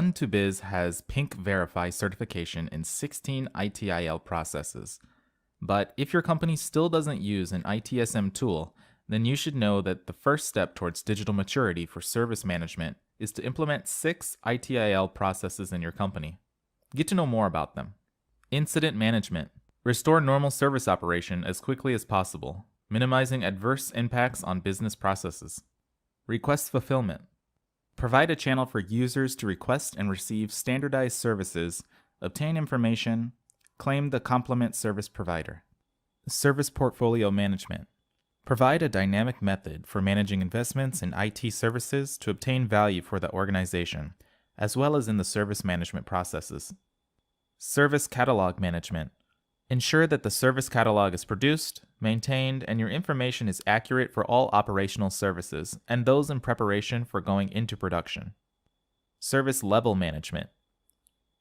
Run2biz has Pink Verify certification in 16 ITIL processes. But if your company still doesn't use an ITSM tool, then you should know that the first step towards digital maturity for service management is to implement 6 ITIL processes in your company. Get to know more about them. Incident management. Restore normal service operation as quickly as possible, minimizing adverse impacts on business processes. Request fulfillment. Provide a channel for users to request and receive standardized services, obtain information, claim the complement service provider. Service portfolio management. Provide a dynamic method for managing investments in IT services to obtain value for the organization, as well as in the service management processes. Service catalog management. Ensure that the service catalog is produced, maintained, and your information is accurate for all operational services and those in preparation for going into production. Service level management.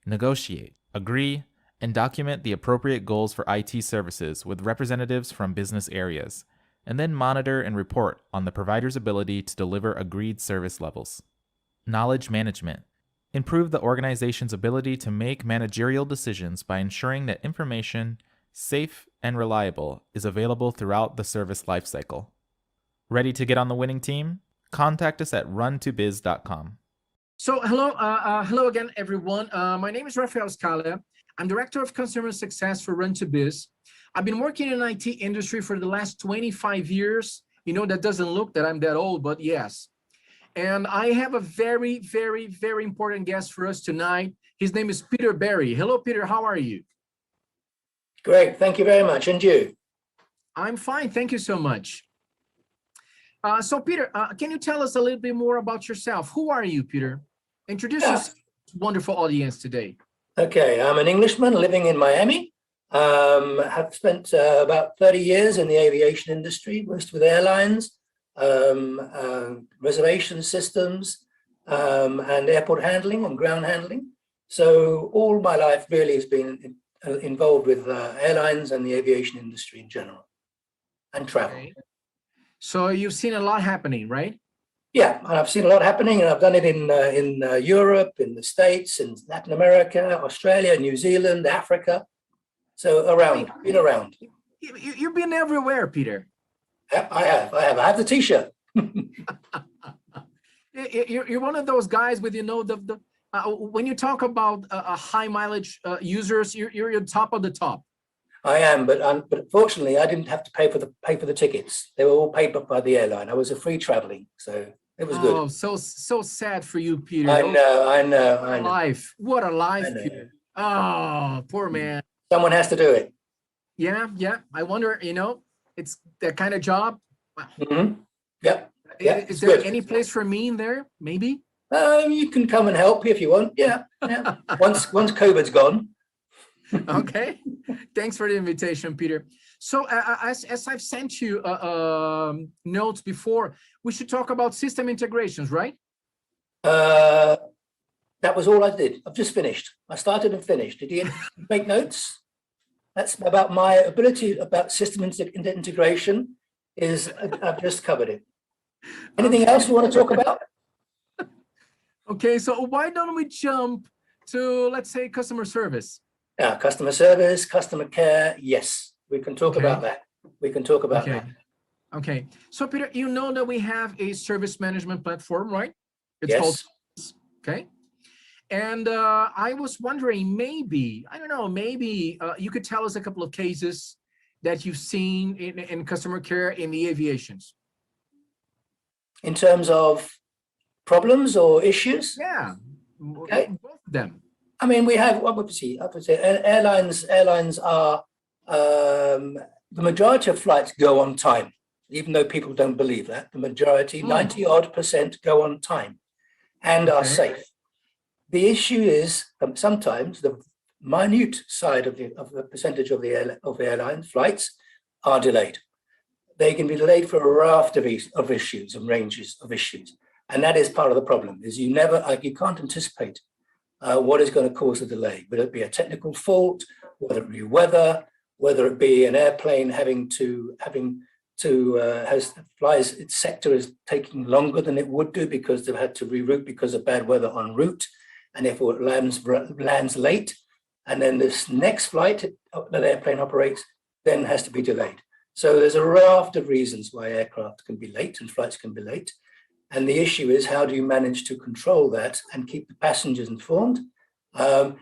Negotiate, agree, and document the appropriate goals for IT services with representatives from business areas, and then monitor and report on the provider's ability to deliver agreed service levels. Knowledge management. Improve the organization's ability to make managerial decisions by ensuring that information, safe and reliable, is available throughout the service lifecycle. Ready to get on the winning team? Contact us at run2biz.com. So hello again, everyone. My name is Rafael Scala. I'm Director of Customer Success for Run2biz. I've been working in the IT industry for the last 25 years. You know, that doesn't look that I'm that old, but yes. And I have a very, very, very important guest for us tonight. His name is Peter Berry. Hello, Peter. How are you? Great. Thank you very much. And you? I'm fine. Thank you so much. So, Peter, can you tell us a little bit more about yourself? Who are you, Peter? Introduce us to this wonderful audience today. Okay. I'm an Englishman living in Miami. Have spent about 30 years in the aviation industry, most with airlines. Reservation systems, and airport handling and ground handling. So all my life really has been involved with airlines and the aviation industry in general, and travel. Okay. So you've seen a lot happening, right? Yeah, and I've seen a lot happening, and I've done it in Europe, in the States, in Latin America, Australia, New Zealand, Africa. So around, been around. You've been everywhere, Peter. I have the T-shirt. You're one of those guys with, you know, when you talk about high mileage users, you're top of the top. I am, but fortunately, I didn't have to pay for the tickets. They were all paid up by the airline. I was a free traveling, so it was good. Oh, so sad for you, Peter. I know. Life, what a life, Peter. Oh, poor man. Someone has to do it. Yeah. I wonder, you know, it's that kind of job. Mm-hmm. Yep. Is there any place for me in there? Maybe. You can come and help if you want. Yeah. Once COVID's gone. Okay. Thanks for the invitation, Peter. So as I've sent you notes before, we should talk about system integrations, right? That was all I did. I've just finished. I started and finished. Did you make notes? That's about my ability about system integration. I've just covered it. Anything else you want to talk about? Okay, so why don't we jump to, let's say, customer service? Yeah, customer service, customer care. Yes, we can talk about that. We can talk about that. Okay. So, Peter, you know that we have a service management platform, right? It's yes. called, okay. And I was wondering, maybe, I don't know, maybe you could tell us a couple of cases that you've seen in customer care in the aviations. In terms of problems or issues? Yeah, okay. Both of them. I mean, we have, what would we say, airlines are, the majority of flights go on time, even though people don't believe that. The majority, 90-odd% go on time and are safe. The issue is sometimes the minute side of the percentage of the airline flights are delayed. They can be delayed for a raft of issues and ranges of issues, and that is part of the problem. Is you can't anticipate what is going to cause the delay. Whether it be a technical fault, whether it be weather, whether it be an airplane its sector is taking longer than it would do because they've had to reroute because of bad weather en route. and if it lands late, and then this next flight that airplane operates then has to be delayed. So there's a raft of reasons why aircraft can be late and flights can be late. And the issue is, how do you manage to control that and keep the passengers informed,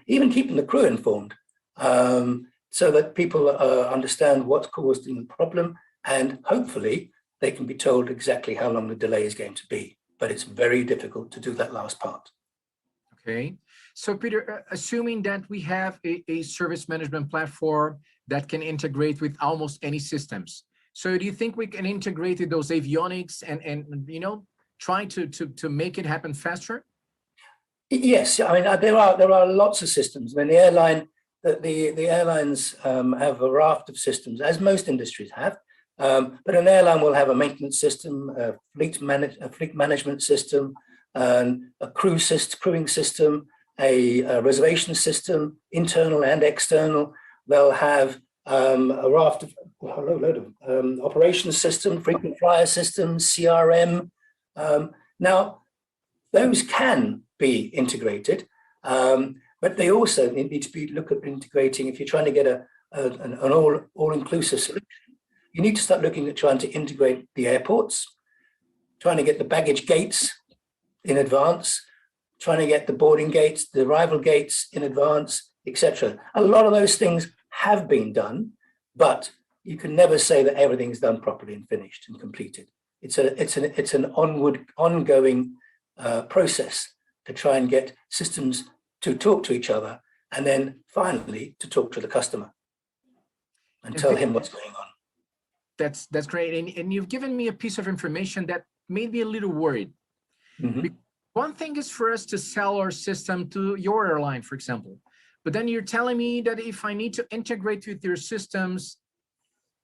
even keeping the crew informed, so that people understand what's causing the problem, and hopefully they can be told exactly how long the delay is going to be. But it's very difficult to do that last part. Okay. So Peter, assuming that we have a service management platform that can integrate with almost any systems. So do you think we can integrate with those avionics and you know, try to make it happen faster? Yes, I mean, there are lots of systems. I mean, the airlines have a raft of systems, as most industries have. But an airline will have a maintenance system, a fleet management system, a crewing system, a reservation system, internal and external. They'll have a raft of operations system, frequent flyer systems, CRM. Now, those can be integrated, but they also need to be look at integrating. If you're trying to get an all-inclusive solution, you need to start looking at trying to integrate the airports, trying to get the baggage gates in advance, trying to get the boarding gates, the arrival gates in advance, etc. A lot of those things have been done, but you can never say that everything's done properly and finished and completed. It's an ongoing process to try and get systems to talk to each other, and then finally to talk to the customer and tell him what's going on. That's great. And you've given me a piece of information that made me a little worried. Mm-hmm. One thing is for us to sell our system to your airline, for example, but then you're telling me that if I need to integrate with your systems,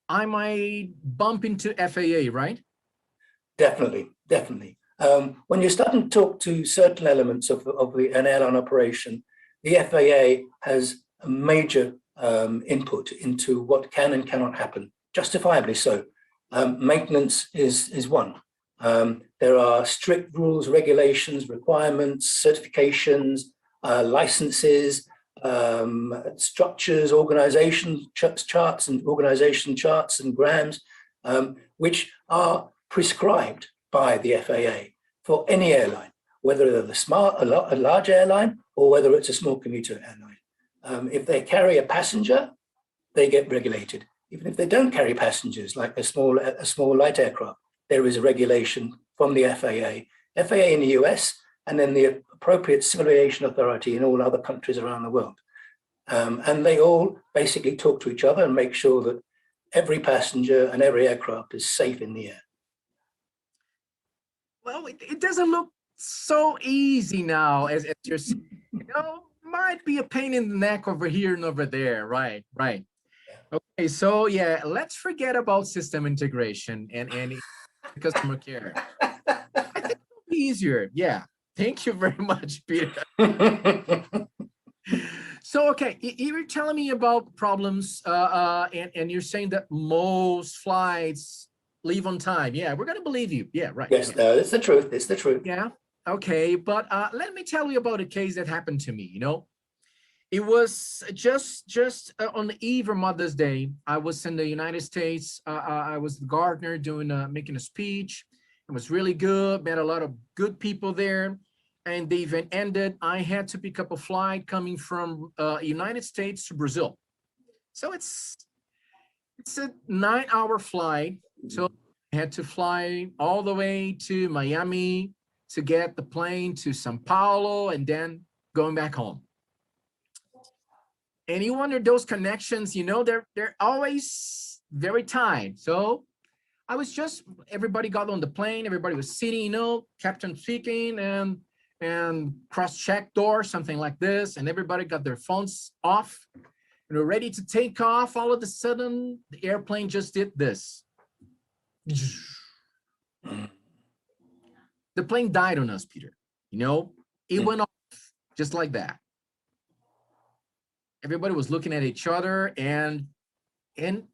I might bump into FAA, right? Definitely. When you're starting to talk to certain elements of an airline operation, the FAA has a major input into what can and cannot happen, justifiably so. Maintenance is one. There are strict rules, regulations, requirements, certifications, licenses, structures, organization charts and organization charts and grams, which are prescribed by the FAA for any airline, whether they're a large airline or whether it's a small commuter airline. If they carry a passenger, they get regulated. Even if they don't carry passengers, like a small light aircraft, there is a regulation from the FAA in the US, and then the appropriate civil aviation authority in all other countries around the world. And they all basically talk to each other and make sure that every passenger and every aircraft is safe in the air. Well, it doesn't look so easy now as you're saying. You know, might be a pain in the neck over here and over there. Right. Okay, so yeah, let's forget about system integration and customer care. I think it'll be easier. Yeah. Thank you very much, Peter. So, okay, you're telling me about problems, and you're saying that most flights leave on time. Yeah, we're going to believe you. Yeah, right. Yes, no, it's the truth. It's the truth. Yeah. Okay, but let me tell you about a case that happened to me. You know, it was just on the eve of Mother's Day. I was in the United States. I was the gardener doing making a speech. It was really good. Met a lot of good people there. And the event ended. I had to pick up a flight coming from United States to Brazil. So it's a 9-hour flight. So I had to fly all the way to Miami to get the plane to Sao Paulo and then going back home. And you wonder, those connections, you know, they're always very tight. So I was everybody got on the plane, everybody was sitting, you know, captain speaking and cross-check door, something like this, and everybody got their phones off and were ready to take off. All of a sudden, the airplane just did this. The plane died on us, Peter. You know, it went off just like that. Everybody was looking at each other, and in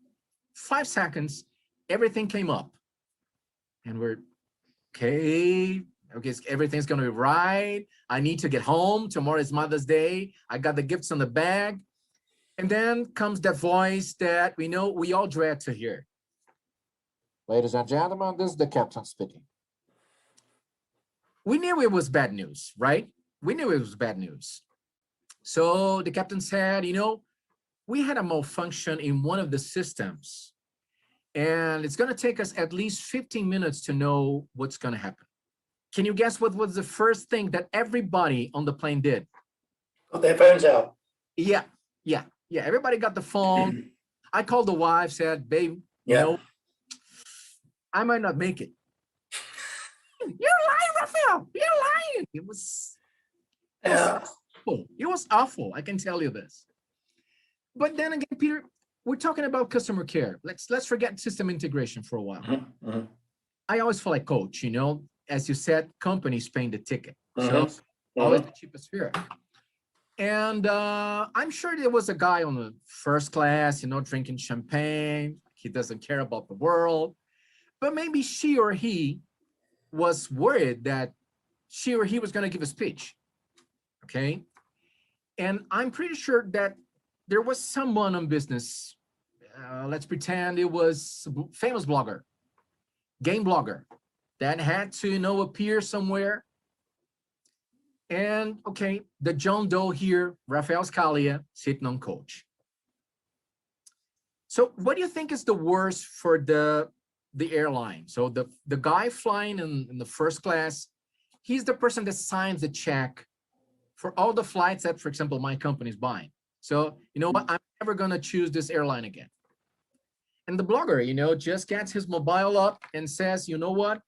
5 seconds, everything came up. And we're, okay, Okay, everything's going to be right. I need to get home. Tomorrow is Mother's Day. I got the gifts on the bag. And then comes that voice that we know we all dread to hear. Ladies and gentlemen, this is the captain speaking. We knew it was bad news, right? We knew it was bad news. So the captain said, you know, we had a malfunction in one of the systems, and it's going to take us at least 15 minutes to know what's going to happen. Can you guess what was the first thing that everybody on the plane did? Got their phones out. Yeah. Everybody got the phone. I called the wife, said, babe, no, I might not make it. You're lying, Rafael. You're lying. It was awful. It was awful. I can tell you this. But then again, Peter, we're talking about customer care. Let's forget system integration for a while. I always feel like coach, you know, as you said, companies paying the ticket. So always the cheapest fare. And I'm sure there was a guy on the first class, you know, drinking champagne. He doesn't care about the world. But maybe she or he was worried that she or he was going to give a speech. Okay. And I'm pretty sure that there was someone on business. Let's pretend it was a famous blogger, game blogger, that had to, you know, appear somewhere. And okay, the John Doe here, Rafael Scalia, sitting on coach. So what do you think is the worst for the airline? So the guy flying in the first class, he's the person that signs the check for all the flights that, for example, my company is buying. So, you know what, I'm never gonna choose this airline again. And the blogger, you know, just gets his mobile up and says, you know what,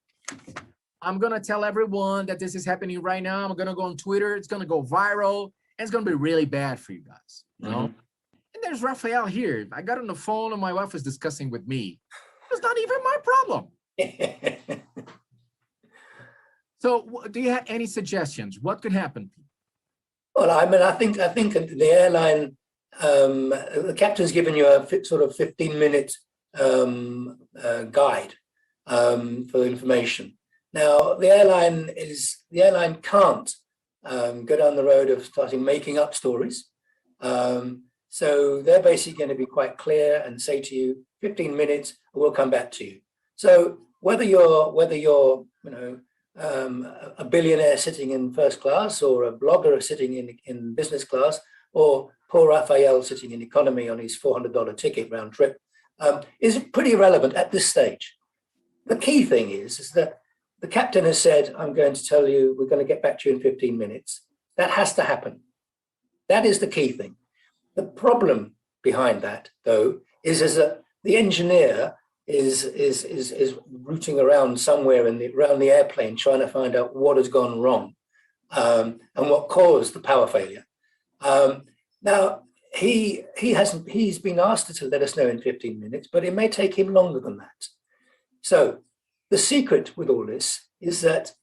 I'm gonna tell everyone that this is happening right now. I'm gonna go on Twitter, it's gonna go viral, and it's gonna be really bad for you guys, you know? And there's Rafael here. I got on the phone and my wife was discussing with me. It's not even my problem. So do you have any suggestions? What could happen? Well, I mean, I think the airline, the captain's given you a sort of 15-minute guide for information. Now, the airline can't go down the road of starting making up stories. So they're basically going to be quite clear and say to you, 15 minutes, we'll come back to you. So whether you're you know, a billionaire sitting in first class, or a blogger sitting in business class, or poor Raphael sitting in economy on his $400 ticket round trip, is pretty irrelevant at this stage. The key thing is that the captain has said, I'm going to tell you, we're going to get back to you in 15 minutes. That has to happen. That is the key thing. The problem behind that, though, is that the engineer is rooting around somewhere around the airplane trying to find out what has gone wrong and what caused the power failure. Now he's been asked to let us know in 15 minutes, but it may take him longer than that. So the secret with all this is that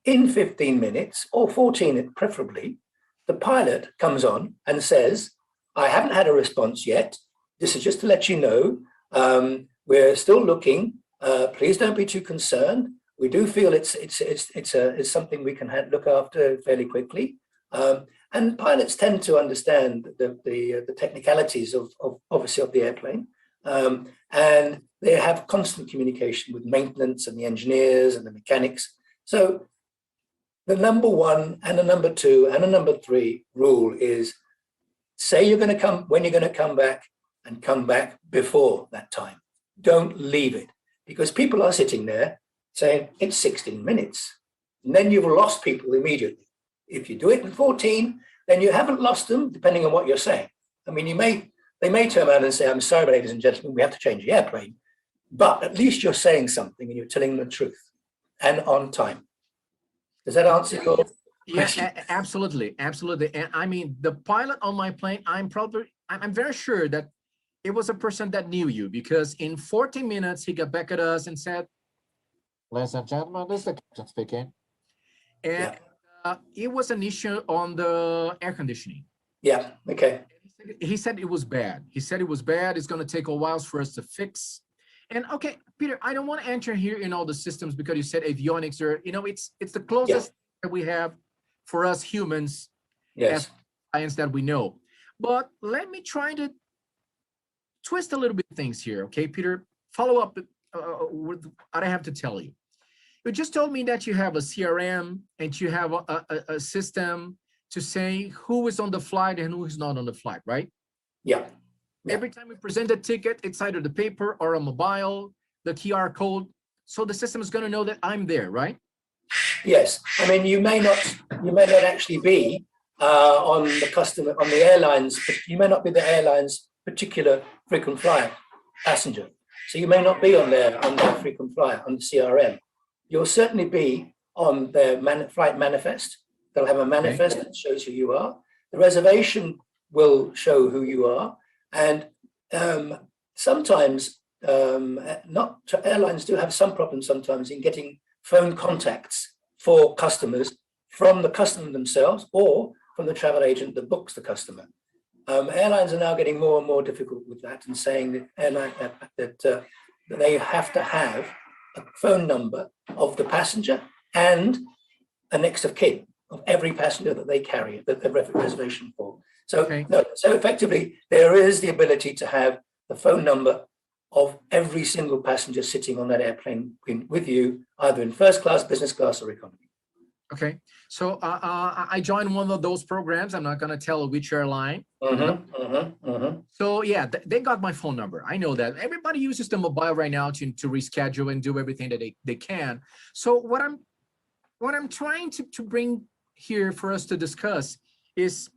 in 15 minutes, or 14 preferably, the pilot comes on and says, I haven't had a response yet. This is just to let you know, we're still looking. Please don't be too concerned. We do feel it's something we can look after fairly quickly. And pilots tend to understand the technicalities of obviously of the airplane. And they have constant communication with maintenance and the engineers and the mechanics. So the number one and the number two and the number three rule is say you're going to come when you're going to come back, and come back before that time. Don't leave it, because people are sitting there saying it's 16 minutes. And then you've lost people immediately. If you do it in 14, then you haven't lost them, depending on what you're saying. I mean, they may turn around and say, I'm sorry, ladies and gentlemen, we have to change the airplane. But at least you're saying something and you're telling the truth and on time. Does that answer your question? Yeah, absolutely. And I mean, the pilot on my plane, I'm very sure that it was a person that knew you, because in 14 minutes, he got back at us and said, ladies and gentlemen, this is the captain speaking. And it was an issue on the air conditioning. Yeah, okay. He said it was bad. He said it was bad. It's going to take a while for us to fix. And okay, Peter, I don't want to enter here in all the systems because you said avionics are, it's the closest that we have for us humans as Yes. science that we know. But let me try to twist a little bit things here, okay, Peter? Follow up with what I have to tell you. You just told me that you have a CRM and you have a system to say who is on the flight and who is not on the flight, right? Yeah. Yeah. Every time we present a ticket, it's either the paper or a mobile, the QR code. So the system is going to know that I'm there, right? Yes. I mean, you may not actually be on the airlines, but you may not be the airline's particular frequent flyer passenger. So you may not be on their frequent flyer on the CRM. You'll certainly be on their flight manifest. They'll have a manifest that shows who you are. The reservation will show who you are. And sometimes, airlines do have some problems sometimes in getting phone contacts for customers from the customer themselves or from the travel agent that books the customer. Airlines are now getting more and more difficult with that and saying that they have to have a phone number of the passenger and a next of kin of every passenger that they carry, that they've reservation for. So, so effectively, there is the ability to have the phone number of every single passenger sitting on that airplane with you, either in first class, business class, or economy. Okay, so I joined one of those programs. I'm not going to tell which airline. So yeah, they got my phone number. I know that everybody uses the mobile right now to reschedule and do everything that they can. So what I'm trying to bring here for us to discuss is,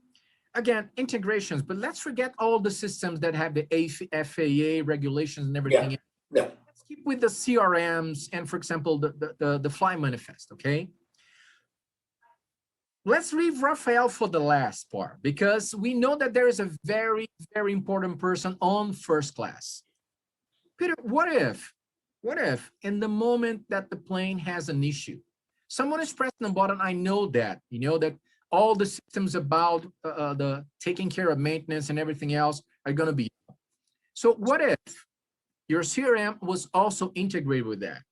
again, integrations, but let's forget all the systems that have the FAA regulations and everything. Yeah. Let's keep with the CRMs and, for example, the fly manifest, okay? Let's leave Rafael for the last part, because we know that there is a very, very important person on first class. Peter, what if in the moment that the plane has an issue, someone is pressing the button, I know that, that all the systems about the taking care of maintenance and everything else are going to be. So what if your CRM was also integrated with that?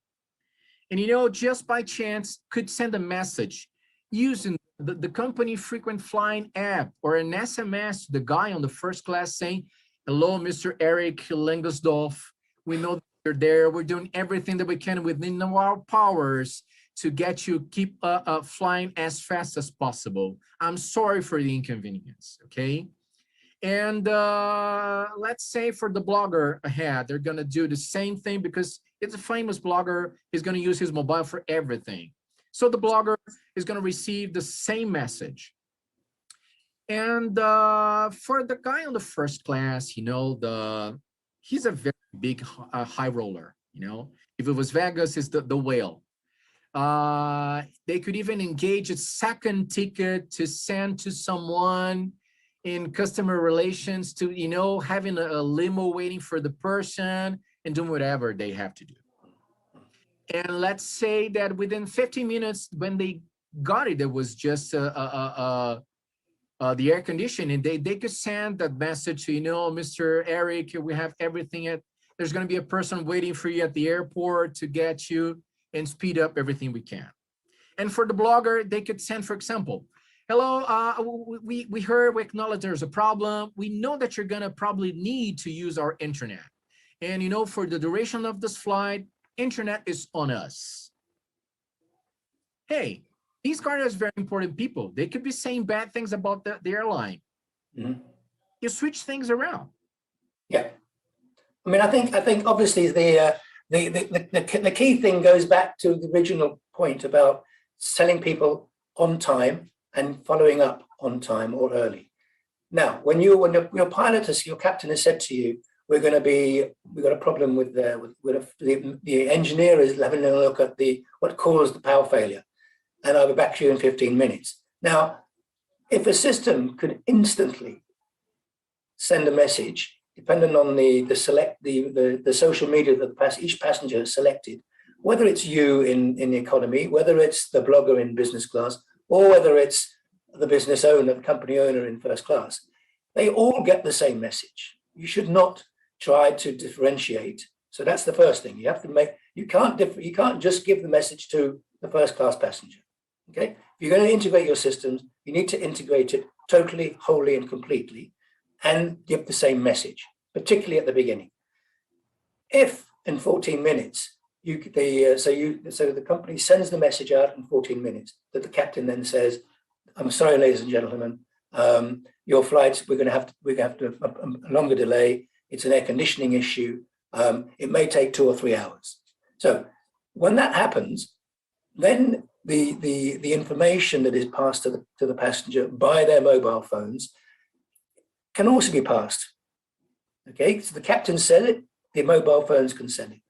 And, just by chance could send a message using the company frequent flying app or an SMS to the guy on the first class saying, hello, Mr. Eric Lengersdorf. We know that you're there. We're doing everything that we can within our powers to get you keep flying as fast as possible. I'm sorry for the inconvenience, okay? And let's say for the blogger ahead, they're gonna do the same thing because it's a famous blogger. He's gonna use his mobile for everything. So the blogger is gonna receive the same message. And for the guy on the first class, he's a very big high roller, If it was Vegas, it's the whale. They could even engage a second ticket to send to someone in customer relations to, having a limo waiting for the person and doing whatever they have to do. And let's say that within 15 minutes, when they got it, it was just the air conditioning. They could send that message to, Mr. Eric, we have everything there's going to be a person waiting for you at the airport to get you and speed up everything we can. And for the blogger, they could send, for example, hello, we heard, we acknowledge there's a problem. We know that you're gonna probably need to use our internet. And for the duration of this flight, internet is on us. Hey, these guys are very important people. They could be saying bad things about the airline. You switch things around. Yeah. I mean, I think obviously the key thing goes back to the original point about selling people on time and following up on time or early. Now, when your pilot, your captain has said to you, we've got a problem with the engineer is having a look at what caused the power failure, and I'll be back to you in 15 minutes. Now, if a system could instantly send a message, depending on the social media that each passenger has selected, whether it's you in the economy, whether it's the blogger in business class, or whether it's the business owner, the company owner in first class, they all get the same message. You should not try to differentiate So that's the first thing. You have to make, you can't just give the message to the first class passenger. Okay. If you're going to integrate your systems, you need to integrate it totally, wholly, and completely, and give the same message, particularly at the beginning. If in 14 minutes, so the company sends the message out in 14 minutes that the captain then says, "I'm sorry, ladies and gentlemen, your flights, we're going to have a longer delay. It's an air conditioning issue. It may take 2 or 3 hours." So when that happens, then the information that is passed to the passenger by their mobile phones can also be passed. Okay, so the captain said it, the mobile phones can send it.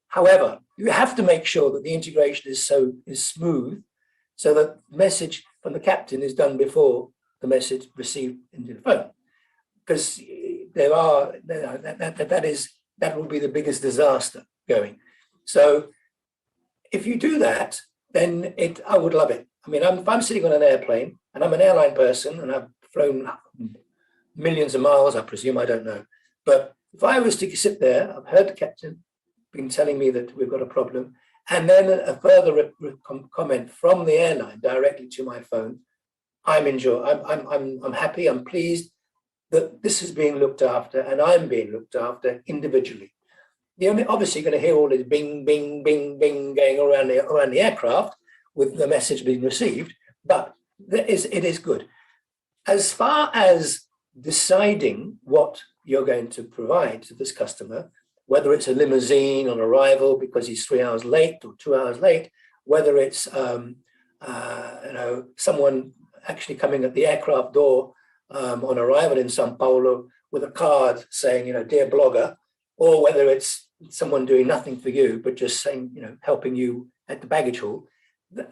However, you have to make sure that the integration is smooth, so that the message from the captain is done before the message received into the phone, because that will be the biggest disaster going. So if you do that, then I would love it. I mean, if I'm sitting on an airplane and I'm an airline person and I've flown millions of miles, I presume, I don't know. But if I was to sit there, I've heard the captain been telling me that we've got a problem, and then a further comment from the airline directly to my phone, I'm happy, I'm pleased that this is being looked after, and I'm being looked after individually. You're obviously going to hear all this bing, bing, bing, bing going around the aircraft with the message being received, but it is good. As far as deciding what you're going to provide to this customer, whether it's a limousine on arrival because he's 3 hours late or 2 hours late, whether it's someone actually coming at the aircraft door on arrival in Sao Paulo with a card saying, "Dear blogger," or whether it's someone doing nothing for you but just saying, helping you at the baggage hall.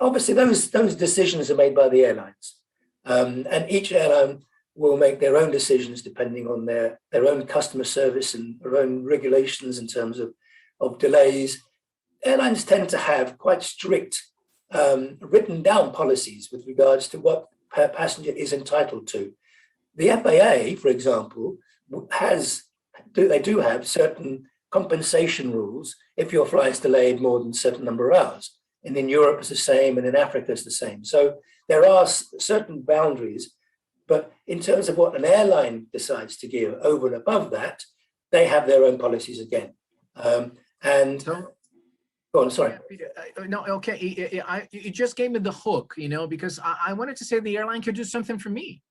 Obviously, those decisions are made by the airlines, and each airline will make their own decisions depending on their own customer service and their own regulations in terms of delays. Airlines tend to have quite strict written down policies with regards to what per passenger is entitled to. The FAA, for example, they do have certain compensation rules if your flight's delayed more than a certain number of hours. And in Europe it's the same, and in Africa it's the same. So there are certain boundaries, but in terms of what an airline decides to give over and above that, they have their own policies again. Go on, sorry. No, okay. You just gave me the hook, because I wanted to say the airline could do something for me.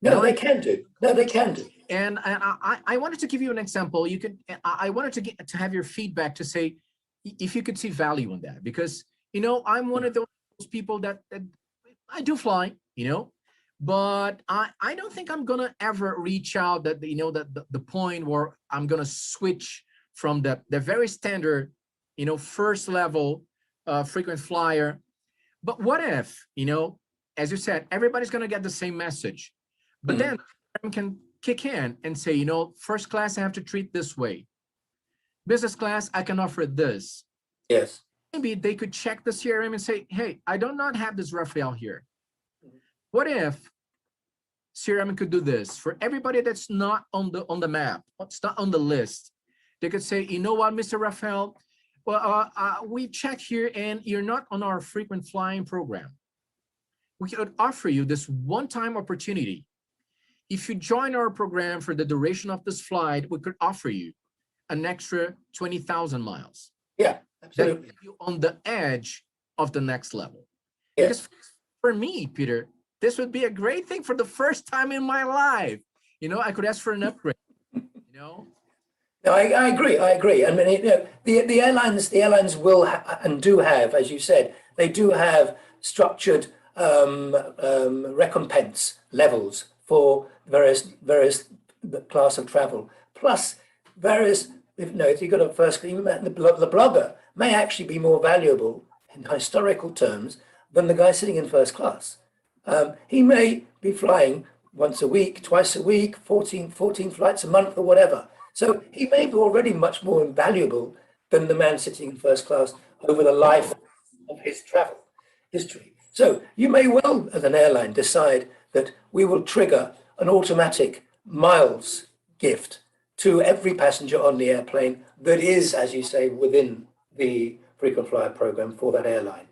No, they can do. No, they can do. And I wanted to give you an example. I wanted to have your feedback to say if you could see value in that, because I'm one of those people that I do fly, but I don't think I'm gonna ever reach out that the point where I'm gonna switch from the very standard first level frequent flyer. But what if as you said, everybody's gonna get the same message, but then can kick in and say, first class I have to treat this way, business class I can offer this. Yes. Maybe they could check the CRM and say, hey, I do not have this Raphael here. What if CRM could do this for everybody that's not on the map, it's not on the list? They could say, you know what, Mr. Raphael, well, we checked here and you're not on our frequent flying program. We could offer you this one-time opportunity. If you join our program for the duration of this flight, we could offer you an extra 20,000 miles. Yeah, absolutely. That you on the edge of the next level. Yes. Because for me, Peter, this would be a great thing for the first time in my life. I could ask for an upgrade. No, I agree. I mean, the airlines will and do have, as you said, they do have structured recompense levels for various class of travel, plus various. If you've got a first, the blogger may actually be more valuable in historical terms than the guy sitting in first class. He may be flying once a week, twice a week, 14 flights a month or whatever. So he may be already much more invaluable than the man sitting in first class over the life of his travel history. So you may well, as an airline, decide that we will trigger an automatic miles gift to every passenger on the airplane that is, as you say, within the frequent flyer program for that airline.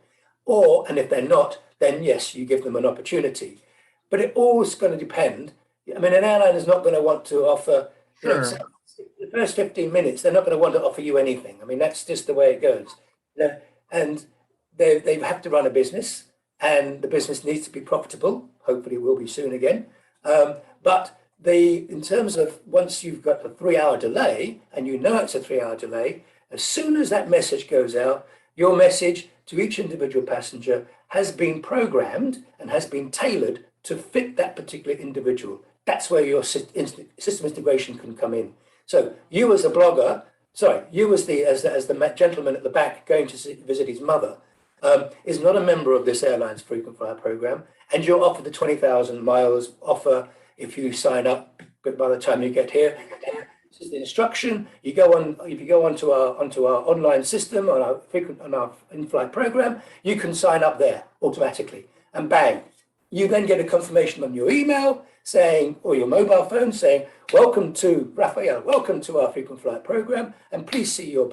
Or, and if they're not, then yes, you give them an opportunity. But it always going to depend. I mean, an airline is not going to want to offer, Sure. so the first 15 minutes, they're not going to want to offer you anything. I mean, that's just the way it goes. And they have to run a business, and the business needs to be profitable. Hopefully it will be soon again. But in terms of once you've got a 3-hour delay, and you know it's a 3-hour delay, as soon as that message goes out, your message to each individual passenger has been programmed and has been tailored to fit that particular individual. That's where your system integration can come in. So you as a blogger, you as the gentleman at the back going to visit his mother, is not a member of this airline's frequent flyer program, and you're offered the 20,000 miles offer if you sign up. But by the time you get here, this is the instruction. You go on. If you go onto our online system on our in-flight program, you can sign up there automatically, and bang, you then get a confirmation on your email saying, or your mobile phone saying, "Welcome to Raphael. Welcome to our frequent flight program, and please see your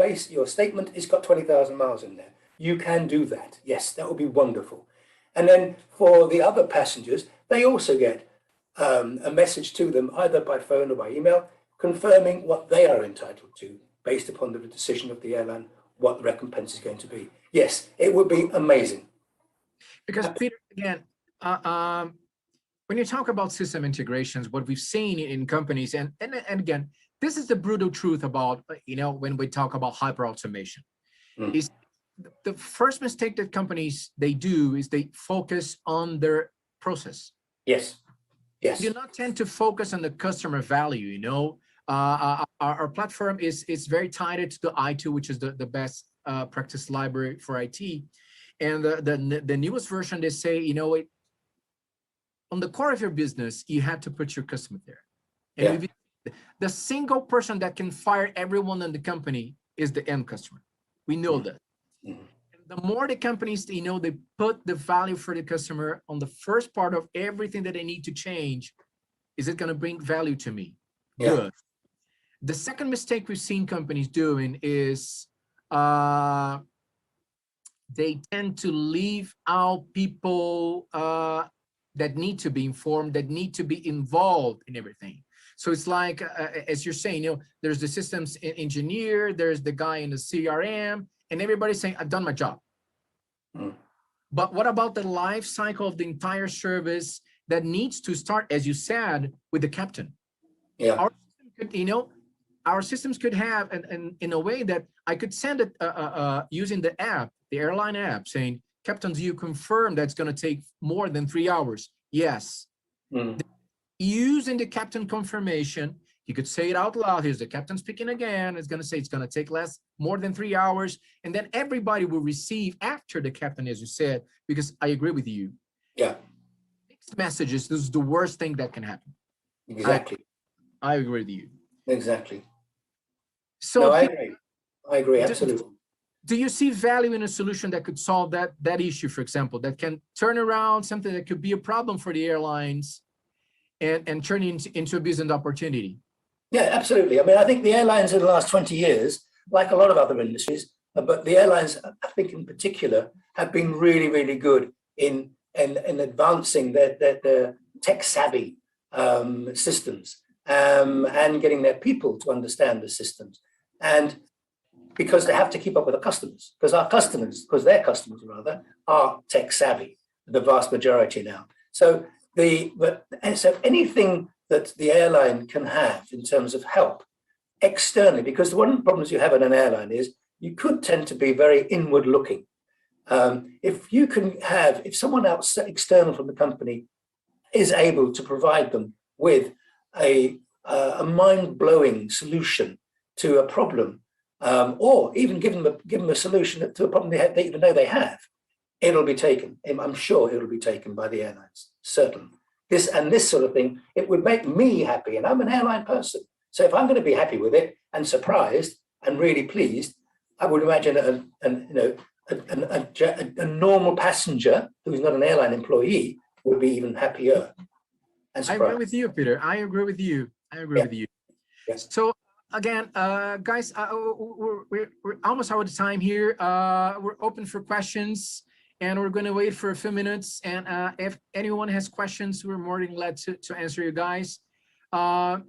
statement. It's got 20,000 miles in there." You can do that. Yes, that would be wonderful. And then for the other passengers, they also get a message to them either by phone or by email confirming what they are entitled to based upon the decision of the airline, what the recompense is going to be. Yes, it would be amazing. Because Peter, again, when you talk about system integrations, what we've seen in companies, and again, this is the brutal truth about, when we talk about hyper automation, is the first mistake that companies they do is they focus on their process. Yes. Yes. They do not tend to focus on the customer value. Our platform is very tied to the I2, which is the best practice library for IT. And the newest version, they say, on the core of your business, you have to put your customer there. And the single person that can fire everyone in the company is the end customer. We know that. The more the companies, they put the value for the customer on the first part of everything that they need to change, is it going to bring value to me? Yeah. Good. The second mistake we've seen companies doing is they tend to leave out people that need to be informed, that need to be involved in everything. So it's like, as you're saying, there's the systems engineer, there's the guy in the CRM, and everybody's saying, I've done my job. But what about the life cycle of the entire service that needs to start, as you said, with the captain? Yeah. Our systems could have, and in a way that I could send it using the app, the airline app, saying, "Captain, do you confirm that's going to take more than 3 hours?" Yes. Using the captain confirmation, he could say it out loud. Here's the captain speaking again. It's going to say it's going to take more than 3 hours. And then everybody will receive after the captain, as you said, because I agree with you. Yeah. Mixed messages, this is the worst thing that can happen. Exactly. I agree with you. Exactly. So no, I agree, absolutely. Do you see value in a solution that could solve that issue, for example, that can turn around something that could be a problem for the airlines and turn it into a business opportunity? Yeah, absolutely. I mean, I think the airlines in the last 20 years, like a lot of other industries, but the airlines, I think in particular, have been really, really good in advancing their tech-savvy systems and getting their people to understand the systems. And because they have to keep up with the customers, because their customers rather, are tech-savvy, the vast majority now. So anything that the airline can have in terms of help externally, because one of the problems you have in an airline is you could tend to be very inward looking. If someone else external from the company is able to provide them with a mind-blowing solution to a problem, or even give them a solution to a problem they even know they have, it'll be taken. I'm sure it'll be taken by the airlines, certainly. This sort of thing, it would make me happy, and I'm an airline person. So if I'm going to be happy with it and surprised and really pleased, I would imagine a normal passenger who's not an airline employee would be even happier and surprised. I agree with you, Peter. I agree with you. With you. Yes. So again, guys, we're almost out of time here. We're open for questions, and we're going to wait for a few minutes. And if anyone has questions, we're more than glad to answer you guys. And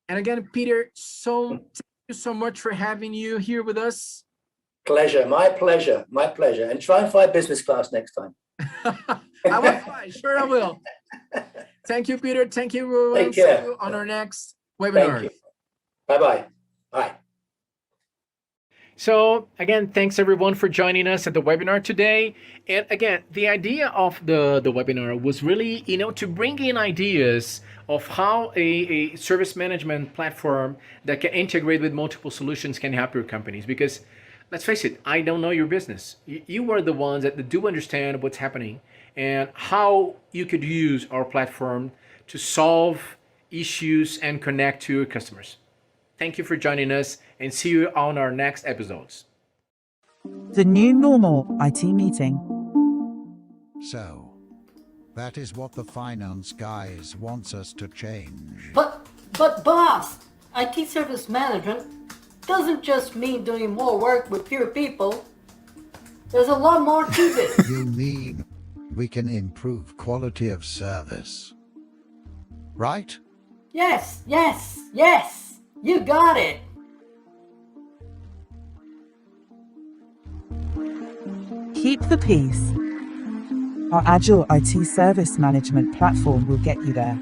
again, Peter, thank you so much for having you here with us. Pleasure, my pleasure, my pleasure. And try and fly business class next time. I will fly, sure I will. Thank you, Peter. Thank you. We will Take see care. you on our next webinar. Thank you. Bye-bye. Bye. So again, thanks everyone for joining us at the webinar today. And again, the idea of the webinar was really, to bring in ideas of how a service management platform that can integrate with multiple solutions can help your companies. Because let's face it, I don't know your business. You are the ones that do understand what's happening and how you could use our platform to solve issues and connect to your customers. Thank you for joining us, and see you on our next episodes. The new normal IT meeting. So, that is what the finance guys wants us to change. But boss, IT service management doesn't just mean doing more work with fewer people. There's a lot more to this. You mean we can improve quality of service, right? Yes. You got it. Keep the peace. Our Agile IT service management platform will get you there.